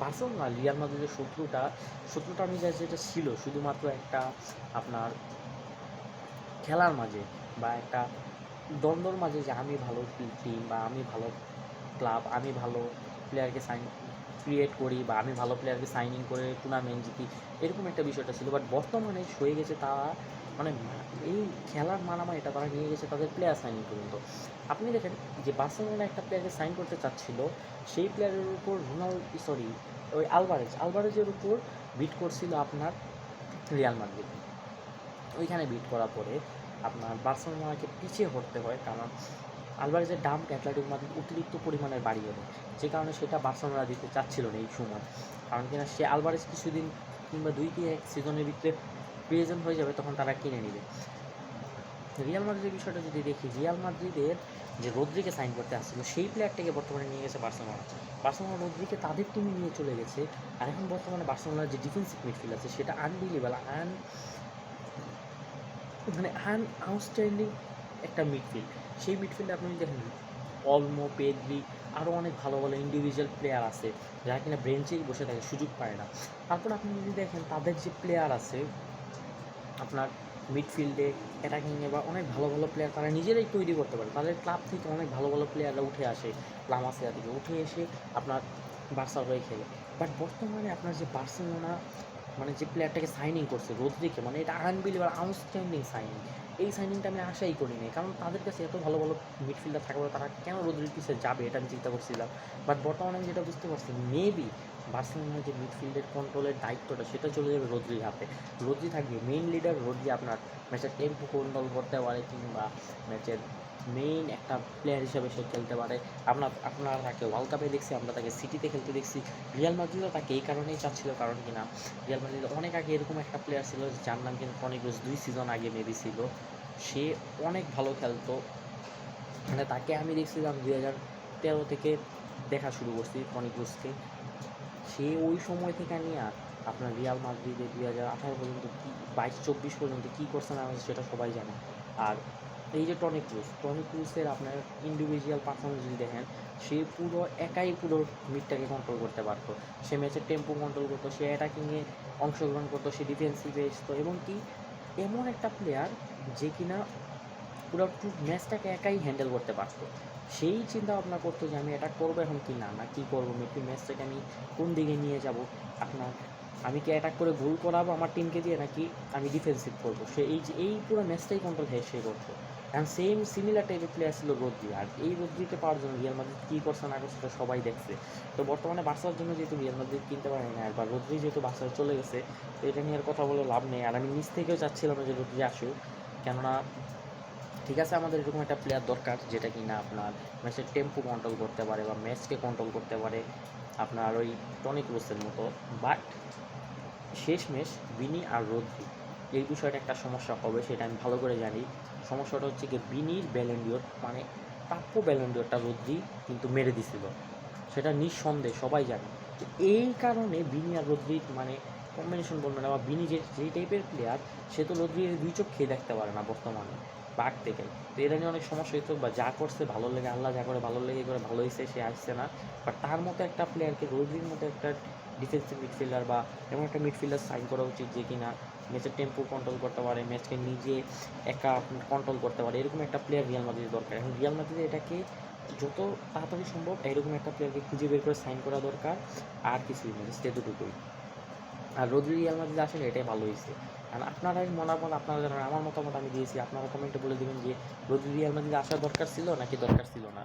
Barcelona Real মাদ্রিদের শত্রুটা আমি যেটা ছিল শুধুমাত্র একটা আপনার খেলার মাঝে বা একটা দ্বন্দ্বর মাঝে, যে আমি ভালো টিম বা আমি ভালো ক্লাব, আমি ভালো প্লেয়ারকে ক্রিয়েট করি বা আমি ভালো প্লেয়ারকে সাইনিং করে টুর্নামেন্ট জিতি, এরকম একটা বিষয়টা ছিল। বাট বর্তমানে হয়ে গেছে তারা মানে এই খেলার মানামানিটা তারা নিয়ে গেছে তাদের প্লেয়ার সাইনিং পর্যন্ত। আপনি দেখেন যে বার্সেলোনা একটা প্লেয়ারকে সাইন করতে চাচ্ছিল, সেই প্লেয়ারের উপর ওই আলভারেজের উপর বিট করছিল আপনার রিয়াল মাদ্রিদ। ওইখানে বিট করার পরে আপনার বার্সেলোনাকে পিছিয়ে হটতে হয়, কারণ আলভারেজের দাম অ্যাটলেটিকো মাদ্রিদ অতিরিক্ত পরিমাণের বাড়িয়ে দেয়, যে কারণে সেটা বার্সেলোনা দিতে চাচ্ছিল না এই সময়। কারণ কিনা সে আলভারেজ কিছুদিন কিংবা 2-3 সিজনের ভিতরে প্রেজেন্ট হয়ে যাবে, তখন তারা কিনে নেবে। রিয়াল মাদ্রিদের বিষয়টা যদি দেখি, রিয়াল মাদ্রিদের যে রদ্রিকে সাইন করতে আসছিল সেই প্লেয়ারটাকে বর্তমানে নিয়ে গেছে বার্সেলোনা রদ্রিকে তাদের টিমে নিয়ে চলে গেছে। আর এখন বর্তমানে বার্সেলোনার যে ডিফেন্সিভ মিডফিল্ড আছে সেটা আনবিলিভেবল, আউটস্ট্যান্ডিং একটা মিডফিল্ড। সেই মিডফিল্ডে আপনি দেখেন অলমো, পেদ্রি, আরও অনেক ভালো ভালো ইন্ডিভিজুয়াল প্লেয়ার আছে যারা কিনা বেঞ্চেই বসে থাকে, সুযোগ পায় না। তারপর আপনি যদি দেখেন তাদের যে প্লেয়ার আছে আপনার মিডফিল্ডে, অ্যাটাকিংয়ে বা অনেক ভালো ভালো প্লেয়ার তারা নিজেরাই তৈরি করতে পারে, তাদের ক্লাব থেকে অনেক ভালো ভালো প্লেয়াররা উঠে আসে, লামাসিয়া থেকে উঠে এসে আপনার বার্সার হয়ে খেলে। বাট বর্তমানে আপনার যে বার্সেলোনা মানে যে প্লেয়ারটাকে সাইনিং করছে রদ্রিকে, মানে এটা আনবিলিভেবল আউটস্ট্যান্ডিং সাইনিং। এই সাইনিংটা আমি আশাই করিনি, কারণ তাদের কাছে এত ভালো ভালো মিডফিল্ডার থাকবে, তারা কেন রদ্রির পিছিয়ে যাবে এটা আমি চিন্তা করছিলাম। বাট বর্তমানে আমি যেটা বুঝতে পারছি, মেবি বার্সেলোনার যে মিডফিল্ডের কন্ট্রোলের দায়িত্বটা সেটা চলে যাবে রদ্রির হাতে। রদ্রি থাকবে মেইন লিডার, রদ্রি আপনার ম্যাচের টেম্পো কন্ট্রোল করতে পারে কিংবা ম্যাচের মেইন একটা প্লেয়ার হিসেবে সে খেলতে পারে। আপনারা তাকে ওয়ার্ল্ড কাপে দেখছি, আমরা তাকে সিটিতে খেলতে দেখছি, রিয়াল মাদ্রিদও তাকে এই কারণেই চাচ্ছিল, কারণ কিনা রিয়াল মাদ্রিদ অনেক আগে এরকম একটা প্লেয়ার ছিল যার নাম কিন্তু টনি ক্রুস, 2 সিজন আগে মেবি ছিল, সে অনেক ভালো খেলতো। মানে তাকে আমি দেখছিলাম 2013 থেকে দেখা শুরু করছি টনি ক্রুসকে। সে ওই সময় থেকে নিয়ে আপনার রিয়াল মাদ্রিদে 2018 পর্যন্ত কী 22-24 পর্যন্ত কী করছে না সেটা সবাই জানে। আর এই যে টনি ক্রুসের আপনার ইন্ডিভিজুয়াল পারফরমেন্স যদি দেখেন, সে পুরো একাই পুরো মিডটাকে কন্ট্রোল করতে পারতো, সে ম্যাচের টেম্পো কন্ট্রোল করতো, সে অ্যাটাকিংয়ে অংশগ্রহণ করতো, সে ডিফেন্সিভে এসতো, এবং কি এমন একটা প্লেয়ার যে কিনা পুরো ম্যাচটাকে একাই হ্যান্ডেল করতে পারতো। সেই চিন্তা ভাবনা করতো যে আমি এটা করবো এখন কি না কী করবো, ম্যাচটাকে আমি কোন দিকে নিয়ে যাব, আপনার আমি কি অ্যাটাক করে গোল করাবো আমার টিমকে দিয়ে, নাকি আমি ডিফেন্সিভ করবো। সে এই পুরো ম্যাচটাই কন্ট্রোল সে করতো। এখন সিমিলার টাইপের প্লেয়ার ছিল রদ্রি, আর এই রদ্রিকে পাওয়ার জন্য রিয়াল মাদ্রিদ কী করছে না করছে সবাই দেখছে। তো বর্তমানে বার্সার জন্য যেহেতু রিয়াল মাদ্রিদ কিনতে পারে না, বা রদ্রি যেহেতু বার্সায় চলে গেছে, তো এটা নিয়ে আর কথা বলে লাভ নেই। আর আমি নিজ থেকেও চাচ্ছিলাম না যে রদ্রি আসুক, কেননা ঠিক আছে আমাদের এরকম একটা প্লেয়ার দরকার যেটা কি না আপনার ম্যাচের টেম্পো কন্ট্রোল করতে পারে বা ম্যাচকে কন্ট্রোল করতে পারে আপনার ওই টনি ক্রুসের মতো। বাট শেষমেশ বিনি আর রদ্রি এই বিষয়টা একটা সমস্যা হবে, সেটা আমি ভালো করে জানি। সমস্যাটা হচ্ছে কি, বিনির ব্যালেন্ডিওর মানে প্রাপ্য ব্যালেন্ডিওরটা রদ্রি কিন্তু মেরে দিছিল, সেটা নিঃসন্দেহে সবাই জানে। তো এই কারণে বিনি আর রদ্রির মানে কম্বিনেশন বলবে না, বা বিনি যেই টাইপের প্লেয়ার, সে তো রদ্রির 2 চোখ খেয়ে দেখতে পারে না বর্তমানে বাঘ থেকে। তো এটা নিয়ে অনেক সমস্যা হতো, বা যা করছে ভালো লেগে, আল্লাহ যা করে ভালো লেগে করে, ভালো হয়েছে, সে আসছে না। বাট তার মতো একটা প্লেয়ারকে, রদ্রির মতো একটা ডিফেন্সিভ মিডফিল্ডার বা এমন একটা মিডফিল্ডার সাইন করা উচিত যে কিনা ম্যাচের টেম্পো কন্ট্রোল করতে পারে, ম্যাচকে নিজে একা কন্ট্রোল করতে পারে, এরকম একটা প্লেয়ার রিয়াল মাদ্রিদের দরকার। এখন রিয়াল মাদ্রিদ এটাকে যত তাড়াতাড়ি সম্ভব এরকম একটা প্লেয়ারকে খুঁজে বের করে সাইন করা দরকার, আর কিছুই নেই, এতটুকুই। আর রদ্রি রিয়াল মাদ্রিদ আসলে এটাই ভালো হয়েছে। কারণ আপনারাই মতামত, আপনারা জানেন আমার মতামত আমি দিয়েছি, আপনারা কমেন্টে বলে দেবেন যে রদ্রি রিয়াল মাদ্রিদ আসার দরকার ছিল নাকি দরকার ছিল না।